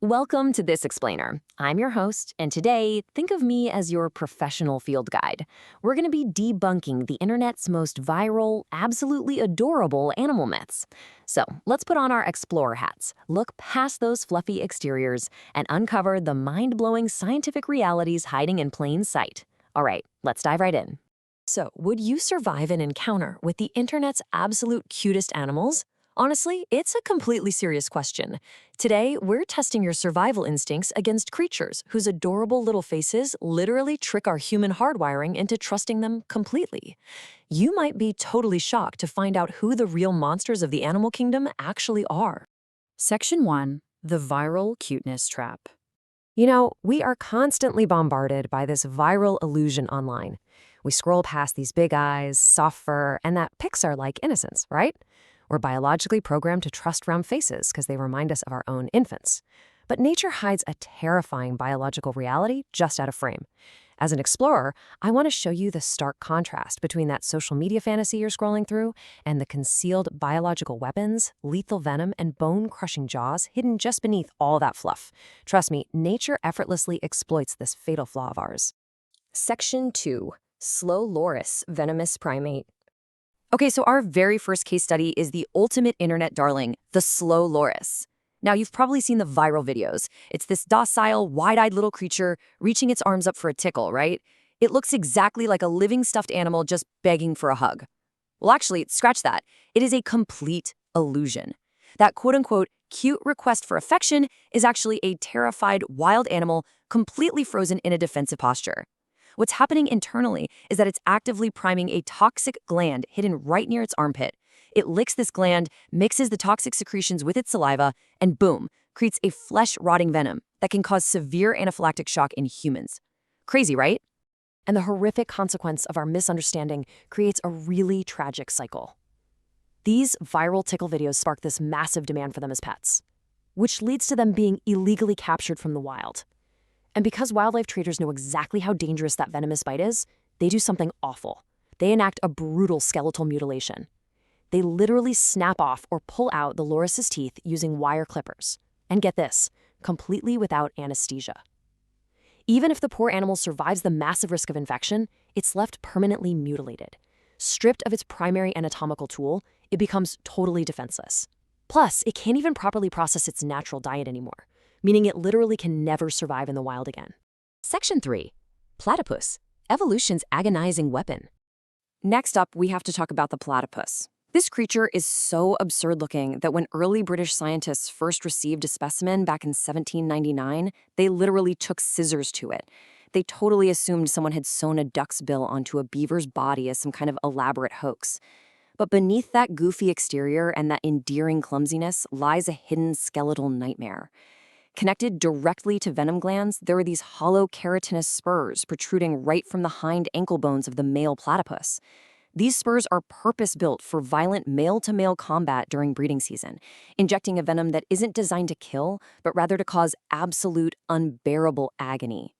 Welcome to This Explainer. I'm your host, and today, think of me as your professional field guide. We're going to be debunking the internet's most viral, absolutely adorable animal myths. So let's put on our explorer hats, look past those fluffy exteriors, and uncover the mind-blowing scientific realities hiding in plain sight. All right, let's dive right in. So, would you survive an encounter with the internet's absolute cutest animals? Honestly, it's a completely serious question. Today, we're testing your survival instincts against creatures whose adorable little faces literally trick our human hardwiring into trusting them completely. You might be totally shocked to find out who the real monsters of the animal kingdom actually are. Section 1. The Viral Cuteness Trap. You know, we are constantly bombarded by this viral illusion online. We scroll past these big eyes, soft fur, and that Pixar-like innocence, right? We're biologically programmed to trust round faces because they remind us of our own infants. But nature hides a terrifying biological reality just out of frame. As an explorer, I want to show you the stark contrast between that social media fantasy you're scrolling through and the concealed biological weapons, lethal venom, and bone-crushing jaws hidden just beneath all that fluff. Trust me, nature effortlessly exploits this fatal flaw of ours. Section 2. Slow loris, venomous primate. Okay, so our very first case study is the ultimate internet darling, the slow loris. Now, you've probably seen the viral videos. It's this docile, wide-eyed little creature reaching its arms up for a tickle, right? It looks exactly like a living stuffed animal just begging for a hug. Well, actually, scratch that. It is a complete illusion. That quote-unquote cute request for affection is actually a terrified wild animal completely frozen in a defensive posture. What's happening internally is that it's actively priming a toxic gland hidden right near its armpit. It licks this gland, mixes the toxic secretions with its saliva, and boom, creates a flesh-rotting venom that can cause severe anaphylactic shock in humans. Crazy, right? And the horrific consequence of our misunderstanding creates a really tragic cycle. These viral tickle videos spark this massive demand for them as pets, which leads to them being illegally captured from the wild. And because wildlife traders know exactly how dangerous that venomous bite is, they do something awful. They enact a brutal skeletal mutilation. They literally snap off or pull out the lorises' teeth using wire clippers. And get this, completely without anesthesia. Even if the poor animal survives the massive risk of infection, it's left permanently mutilated. Stripped of its primary anatomical tool, it becomes totally defenseless. Plus, it can't even properly process its natural diet anymore, meaning it literally can never survive in the wild again. Section 3. Platypus, evolution's agonizing weapon. Next up, we have to talk about the platypus. This creature is so absurd-looking that when early British scientists first received a specimen back in 1799, they literally took scissors to it. They totally assumed someone had sewn a duck's bill onto a beaver's body as some kind of elaborate hoax. But beneath that goofy exterior and that endearing clumsiness lies a hidden skeletal nightmare. Connected directly to venom glands, there are these hollow keratinous spurs protruding right from the hind ankle bones of the male platypus. These spurs are purpose-built for violent male-to-male combat during breeding season, injecting a venom that isn't designed to kill, but rather to cause absolute, unbearable agony.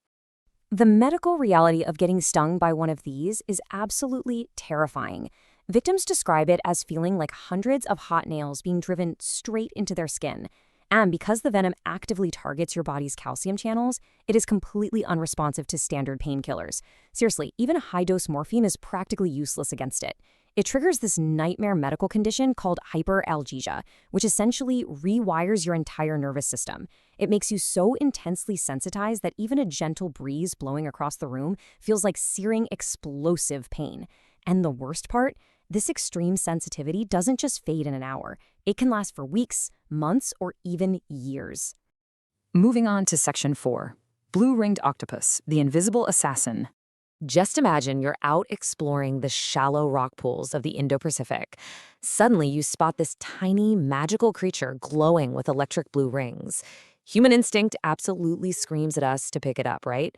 The medical reality of getting stung by one of these is absolutely terrifying. Victims describe it as feeling like hundreds of hot nails being driven straight into their skin. And because the venom actively targets your body's calcium channels, it is completely unresponsive to standard painkillers. Seriously, even a high-dose morphine is practically useless against it. It triggers this nightmare medical condition called hyperalgesia, which essentially rewires your entire nervous system. It makes you so intensely sensitized that even a gentle breeze blowing across the room feels like searing, explosive pain. And the worst part? This extreme sensitivity doesn't just fade in an hour. It can last for weeks, months, or even years. Moving on to Section 4. Blue-ringed octopus, the invisible assassin. Just imagine you're out exploring the shallow rock pools of the Indo-Pacific. Suddenly, you spot this tiny, magical creature glowing with electric blue rings. Human instinct absolutely screams at us to pick it up, right?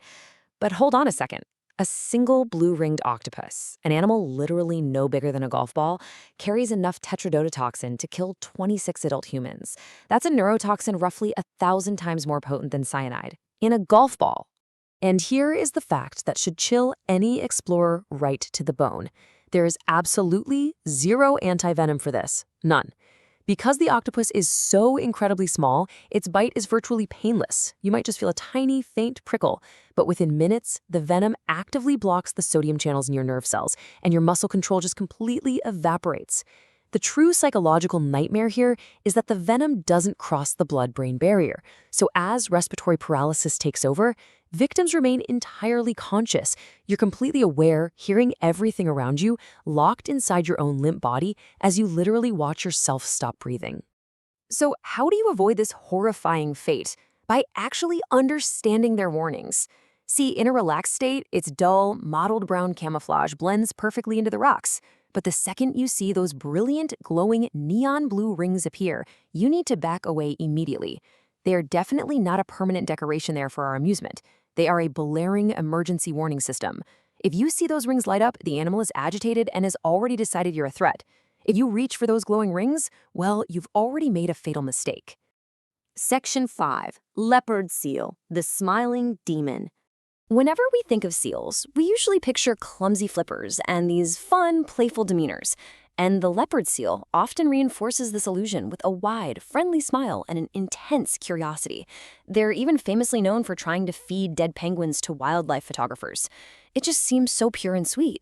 But hold on a second. A single blue-ringed octopus, an animal literally no bigger than a golf ball, carries enough tetrodotoxin to kill 26 adult humans. That's a neurotoxin roughly 1,000 times more potent than cyanide. In a golf ball. And here is the fact that should chill any explorer right to the bone. There is absolutely zero anti-venom for this. None. Because the octopus is so incredibly small, its bite is virtually painless. You might just feel a tiny, faint prickle, but within minutes, the venom actively blocks the sodium channels in your nerve cells, and your muscle control just completely evaporates. The true psychological nightmare here is that the venom doesn't cross the blood-brain barrier. So as respiratory paralysis takes over, victims remain entirely conscious. You're completely aware, hearing everything around you, locked inside your own limp body as you literally watch yourself stop breathing. So how do you avoid this horrifying fate? By actually understanding their warnings. See, in a relaxed state, its dull, mottled brown camouflage blends perfectly into the rocks. But the second you see those brilliant, glowing neon blue rings appear, you need to back away immediately. They are definitely not a permanent decoration there for our amusement. They are a blaring emergency warning system. If you see those rings light up, the animal is agitated and has already decided you're a threat. If you reach for those glowing rings, well, you've already made a fatal mistake. Section 5. Leopard seal, the smiling demon. Whenever we think of seals, we usually picture clumsy flippers and these fun, playful demeanors. And the leopard seal often reinforces this illusion with a wide, friendly smile and an intense curiosity. They're even famously known for trying to feed dead penguins to wildlife photographers. It just seems so pure and sweet.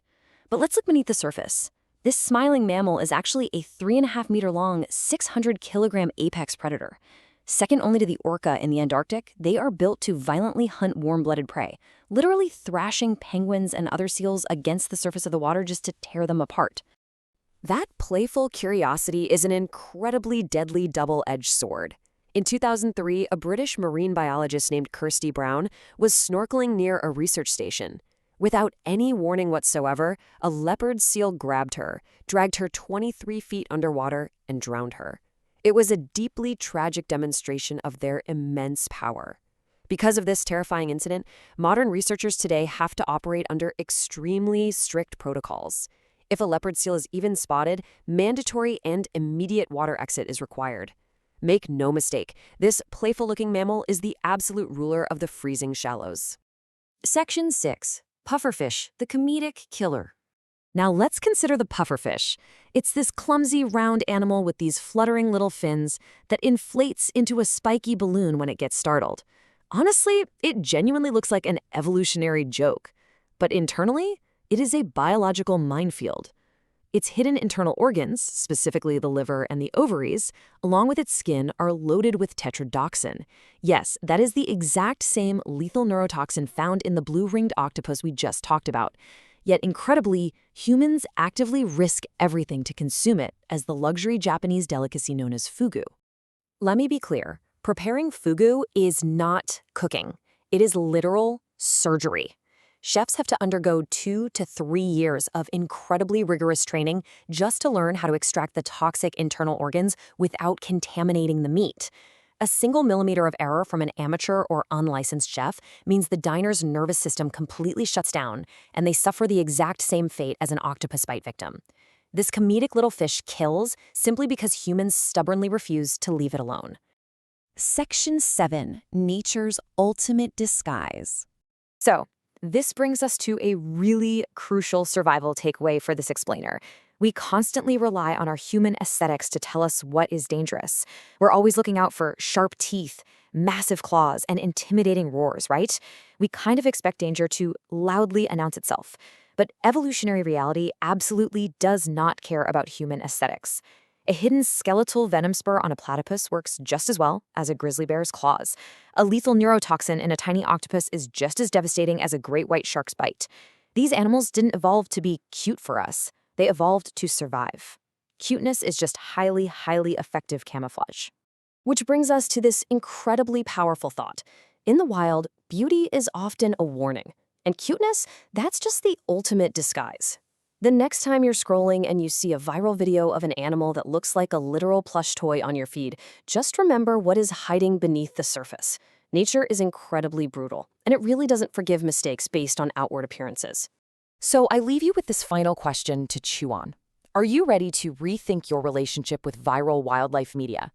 But let's look beneath the surface. This smiling mammal is actually a 3.5-meter-long, 600-kilogram apex predator. Second only to the orca in the Antarctic, they are built to violently hunt warm-blooded prey, literally thrashing penguins and other seals against the surface of the water just to tear them apart. That playful curiosity is an incredibly deadly double-edged sword. In 2003, a British marine biologist named Kirsty Brown was snorkeling near a research station. Without any warning whatsoever, a leopard seal grabbed her, dragged her 23 feet underwater, and drowned her. It was a deeply tragic demonstration of their immense power. Because of this terrifying incident, modern researchers today have to operate under extremely strict protocols. If a leopard seal is even spotted, mandatory and immediate water exit is required. Make no mistake, this playful-looking mammal is the absolute ruler of the freezing shallows. Section 6. Pufferfish, the comedic killer. Now let's consider the pufferfish. It's this clumsy, round animal with these fluttering little fins that inflates into a spiky balloon when it gets startled. Honestly, it genuinely looks like an evolutionary joke. But internally, it is a biological minefield. Its hidden internal organs, specifically the liver and the ovaries, along with its skin, are loaded with tetrodotoxin. Yes, that is the exact same lethal neurotoxin found in the blue-ringed octopus we just talked about. Yet incredibly, humans actively risk everything to consume it as the luxury Japanese delicacy known as fugu. Let me be clear, preparing fugu is not cooking. It is literal surgery. Chefs have to undergo 2 to 3 years of incredibly rigorous training just to learn how to extract the toxic internal organs without contaminating the meat. A single millimeter of error from an amateur or unlicensed chef means the diner's nervous system completely shuts down, and they suffer the exact same fate as an octopus bite victim. This comedic little fish kills simply because humans stubbornly refuse to leave it alone. Section 7. Nature's ultimate disguise. So, this brings us to a really crucial survival takeaway for this explainer. We constantly rely on our human aesthetics to tell us what is dangerous. We're always looking out for sharp teeth, massive claws, and intimidating roars, right? We kind of expect danger to loudly announce itself. But evolutionary reality absolutely does not care about human aesthetics. A hidden skeletal venom spur on a platypus works just as well as a grizzly bear's claws. A lethal neurotoxin in a tiny octopus is just as devastating as a great white shark's bite. These animals didn't evolve to be cute for us. They evolved to survive. Cuteness is just highly, highly effective camouflage. Which brings us to this incredibly powerful thought. In the wild, beauty is often a warning. And cuteness, that's just the ultimate disguise. The next time you're scrolling and you see a viral video of an animal that looks like a literal plush toy on your feed, just remember what is hiding beneath the surface. Nature is incredibly brutal, and it really doesn't forgive mistakes based on outward appearances. So I leave you with this final question to chew on. Are you ready to rethink your relationship with viral wildlife media?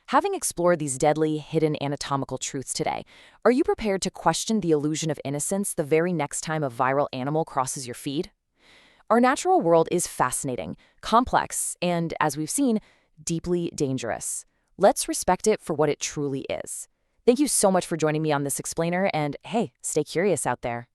Having explored these deadly, hidden anatomical truths today, are you prepared to question the illusion of innocence the very next time a viral animal crosses your feed? Our natural world is fascinating, complex, and, as we've seen, deeply dangerous. Let's respect it for what it truly is. Thank you so much for joining me on this explainer, and hey, stay curious out there.